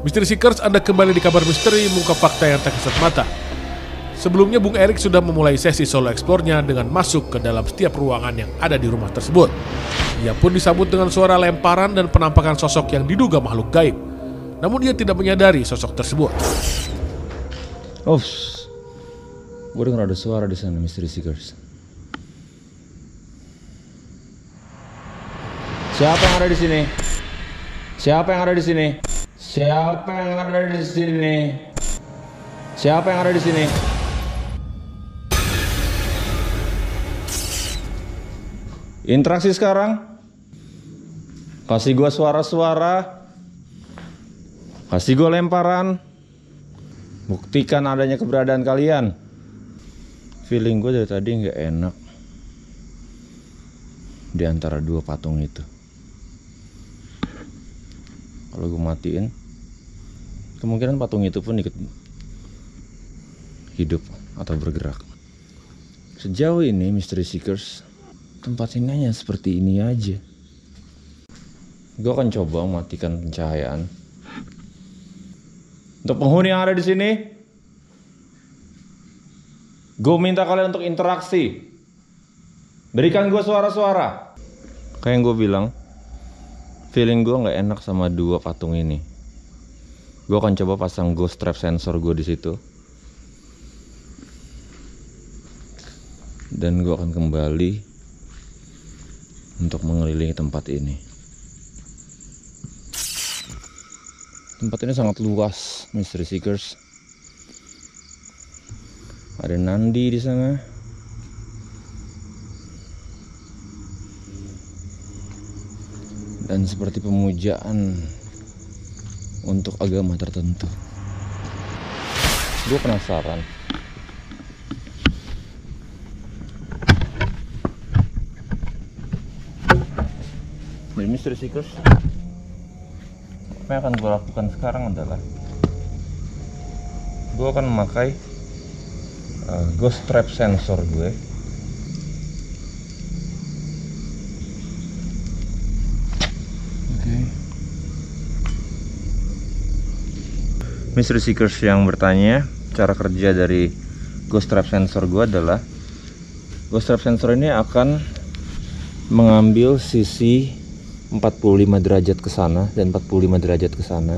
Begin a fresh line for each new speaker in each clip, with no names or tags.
Misteri Seekers, Anda kembali di Kabar Misteri, mengungkap fakta yang tak kasat mata. Sebelumnya Bung Erik sudah memulai sesi solo explore-nya dengan masuk ke dalam setiap ruangan yang ada di rumah tersebut. Ia pun disambut dengan suara lemparan dan penampakan sosok yang diduga makhluk gaib. Namun dia tidak menyadari sosok tersebut.
Gue dengar ada suara di sana, Misteri Seekers. Siapa yang ada di sini? Siapa yang ada di sini? Siapa yang ada di sini? Siapa yang ada di sini? Interaksi sekarang. Kasih gua suara-suara. Kasih gua lemparan. Buktikan adanya keberadaan kalian. Feeling gue dari tadi nggak enak di antara dua patung itu. Kalau gue matiin, kemungkinan patung itu pun ikut hidup atau bergerak. Sejauh ini Misteri Seekers, tempat ini hanya seperti ini aja. Gue akan coba mematikan pencahayaan. Untuk penghuni yang ada di sini, gue minta kalian untuk interaksi. Berikan gue suara-suara. Kayak yang gue bilang, feeling gue nggak enak sama dua patung ini. Gue akan coba pasang ghost trap sensor gue di situ. Dan gue akan kembali untuk mengelilingi tempat ini. Tempat ini sangat luas, Misteri Seekers. Ada Nandi di sana. Dan seperti pemujaan untuk agama tertentu. Gue penasaran. Dari Misteri Seekers, apa yang akan gue lakukan sekarang adalah gue akan memakai ghost trap sensor gue. Misteri Seekers yang bertanya, cara kerja dari ghost trap sensor gue adalah ghost trap sensor ini akan mengambil sisi 45 derajat ke sana dan 45 derajat ke sana,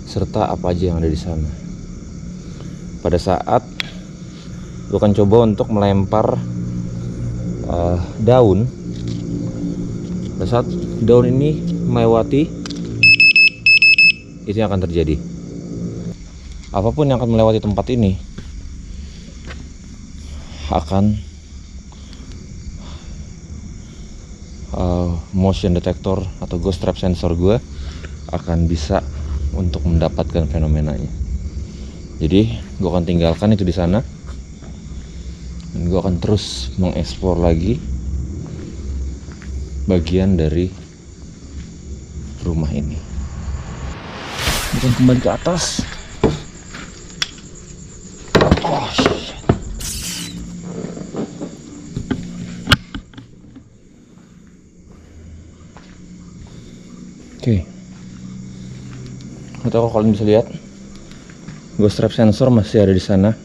serta apa aja yang ada di sana. Pada saat gue akan coba untuk melempar daun, pada saat daun ini melewati, itu yang akan terjadi. Apapun yang akan melewati tempat ini akan motion detector atau ghost trap sensor gue akan bisa untuk mendapatkan fenomenanya. Jadi gue akan tinggalkan itu di sana dan gue akan terus mengeksplor lagi bagian dari rumah ini. Bukan kembali ke atas. Oke. Atau kalau kalian bisa lihat, ghost trap sensor masih ada di sana.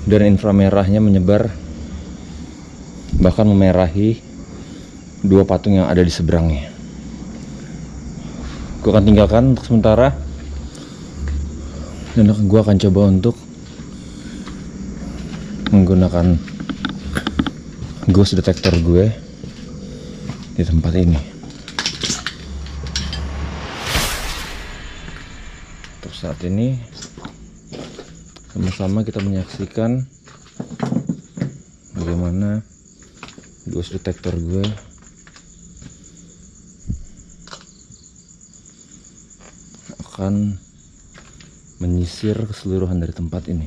Dan inframerahnya menyebar, bahkan memerahi dua patung yang ada di seberangnya. Gue akan tinggalkan untuk sementara. Dan gue akan coba untuk menggunakan ghost detector gue di tempat ini. Untuk saat ini sama-sama kita menyaksikan bagaimana ghost detector gue akan menyisir keseluruhan dari tempat ini.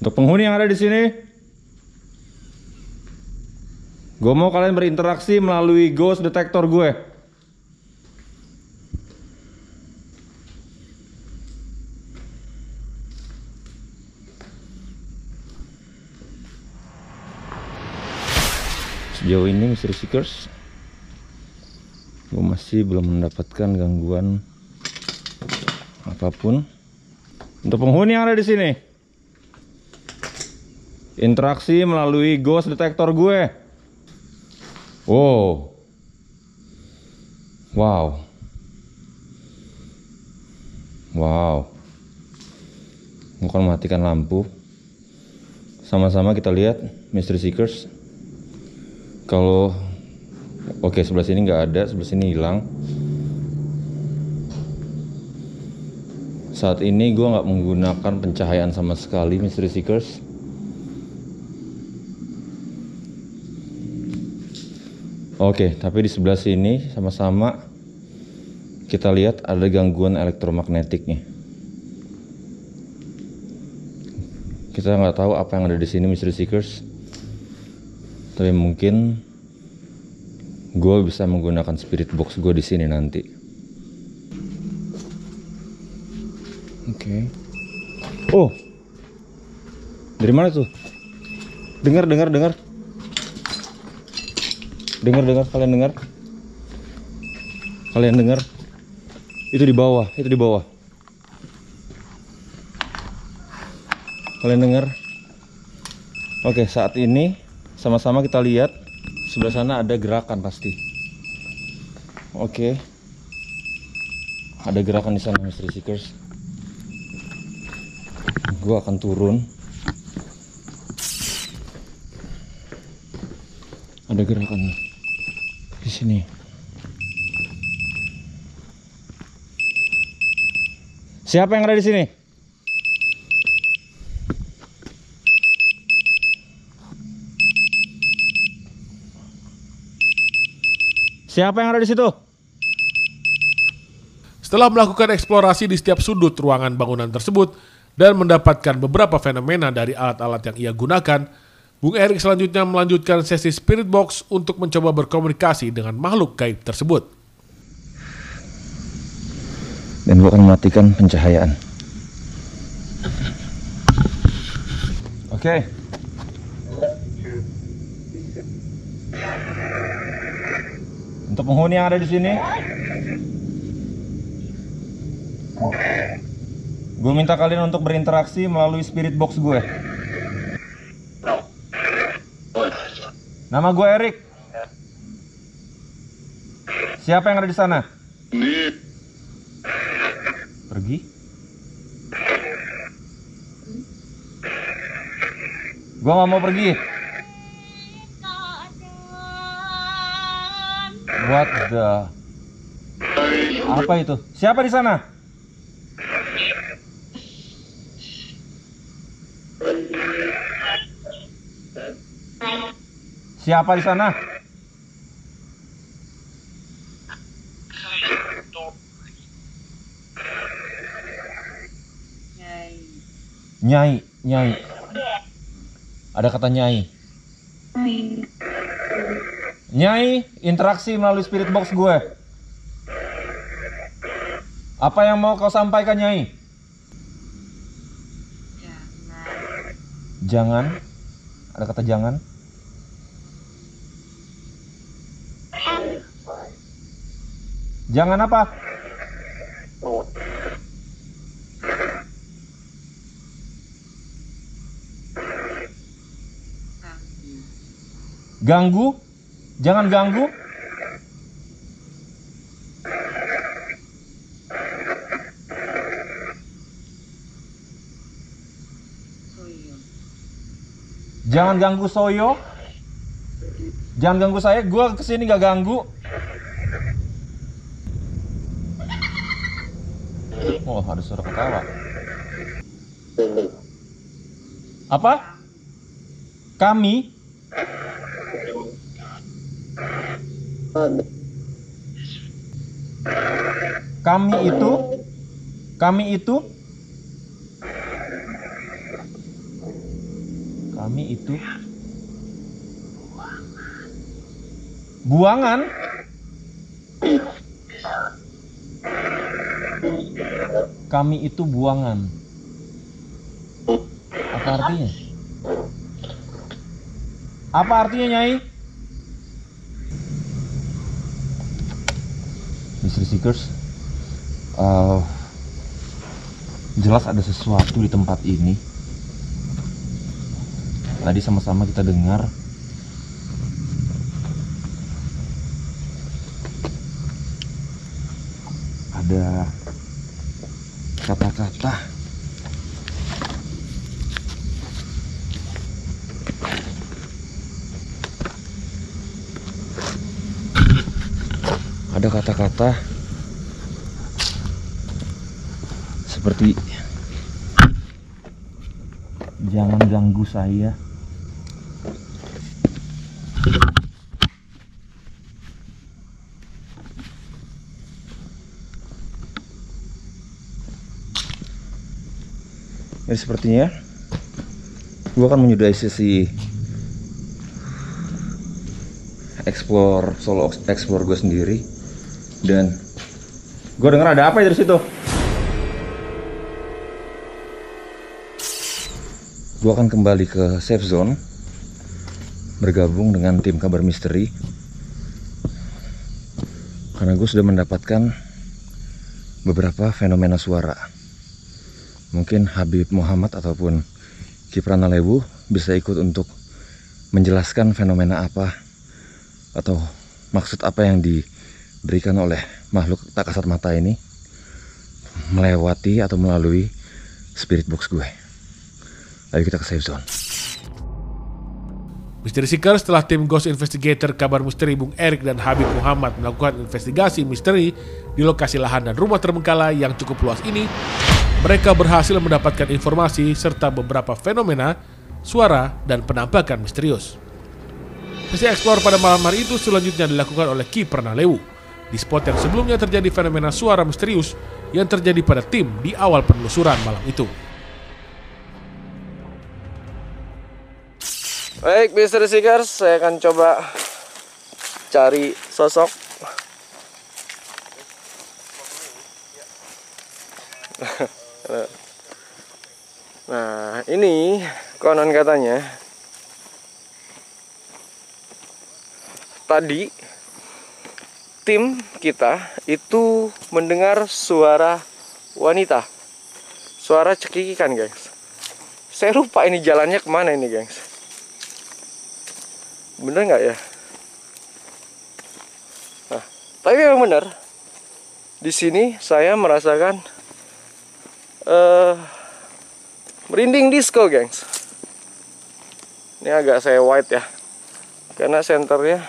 Untuk penghuni yang ada di sini, gue mau kalian berinteraksi melalui ghost detector gue. Sejauh ini Misteri Seekers, Gue masih belum mendapatkan gangguan apapun. Untuk penghuni yang ada di sini, interaksi melalui ghost detector gue. Wow. Wow. Wow. Gue akan matikan lampu. Sama-sama kita lihat Mystery Seekers. Kalau oke, sebelah sini nggak ada, sebelah sini hilang. Saat ini gue nggak menggunakan pencahayaan sama sekali, Mystery Seekers. Oke, tapi di sebelah sini sama-sama kita lihat ada gangguan elektromagnetiknya. Kita nggak tahu apa yang ada di sini, Mystery Seekers. Tapi mungkin gue bisa menggunakan spirit box gue di sini nanti. Oke. Oh, dari mana tuh? Dengar. Kalian dengar? Itu di bawah. Kalian dengar? Oke, saat ini sama-sama kita lihat sebelah sana ada gerakan pasti. Oke. Ada gerakan di sana, Mystery Seekers. Gua akan turun. Ada gerakan di sini. Siapa yang ada di sini? Siapa yang ada di situ?
Setelah melakukan eksplorasi di setiap sudut ruangan bangunan tersebut dan mendapatkan beberapa fenomena dari alat-alat yang ia gunakan, Bung Erik selanjutnya melanjutkan sesi Spirit Box untuk mencoba berkomunikasi dengan makhluk gaib tersebut.
Dan gue akan mematikan pencahayaan. Oke. Untuk penghuni yang ada di sini, gue minta kalian untuk berinteraksi melalui spirit box gue. Nama gue Erik. Siapa yang ada di sana? Pergi. Gue gak mau pergi. What the? Apa itu? Siapa di sana? Siapa di sana? Nyai. Ada kata nyai. Nyai, interaksi melalui spirit box gue. Apa yang mau kau sampaikan, Nyai? Jangan. Ada kata jangan. Jangan apa? Ganggu? Jangan ganggu. Jangan ganggu Soyo. Jangan ganggu saya. Gua kesini gak ganggu. Oh, ada suara ketawa. Apa? Kami? Kami itu buangan. Kami itu buangan. Apa artinya? Apa artinya, Nyai? Mystery Seekers. Jelas ada sesuatu di tempat ini. Tadi sama-sama kita dengar ada kata-kata seperti jangan ganggu saya. Jadi sepertinya gue akan menyudahi sesi solo explore gue sendiri, dan gue dengar ada apa ya dari situ. Gue akan kembali ke safe zone, bergabung dengan tim kabar misteri, karena gue sudah mendapatkan beberapa fenomena suara. Mungkin Habib Muhammad ataupun Ki Pranalewu bisa ikut untuk menjelaskan fenomena apa atau maksud apa yang diberikan oleh makhluk tak kasat mata ini melewati atau melalui spirit box gue. Ayo kita ke safe zone.
Mystery Seeker, setelah tim Ghost Investigator kabar misteri Bung Erik dan Habib Muhammad melakukan investigasi misteri di lokasi lahan dan rumah terbengkalai yang cukup luas ini, mereka berhasil mendapatkan informasi serta beberapa fenomena, suara, dan penampakan misterius. Sesi eksplor pada malam hari itu selanjutnya dilakukan oleh Ki Pranalewu di spot yang sebelumnya terjadi fenomena suara misterius yang terjadi pada tim di awal penelusuran malam itu.
Baik, Mystery Seekers, saya akan coba cari sosok. Nah, ini konon katanya tadi tim kita itu mendengar suara wanita, suara cekikikan, gengs. Saya lupa ini jalannya kemana ini, gengs. Bener nggak ya? Nah, tapi memang bener. Di sini saya merasakan merinding disco, gengs. Ini agak saya white ya, karena senternya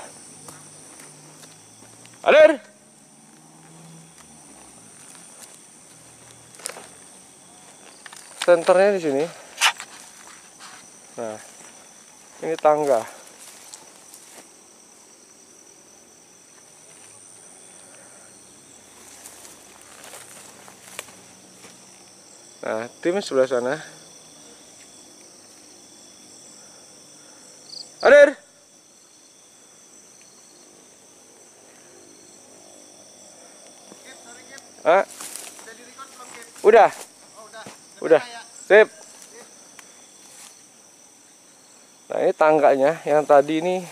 ada. Senternya di sini. Nah, ini tangga. Nah, tim sebelah sana. Hadir. Ah. Udah. Udah. Sip. Nah, ini tangganya yang tadi ini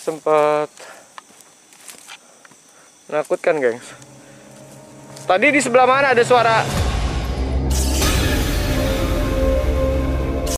sempat menakutkan, gengs. Tadi di sebelah mana ada suara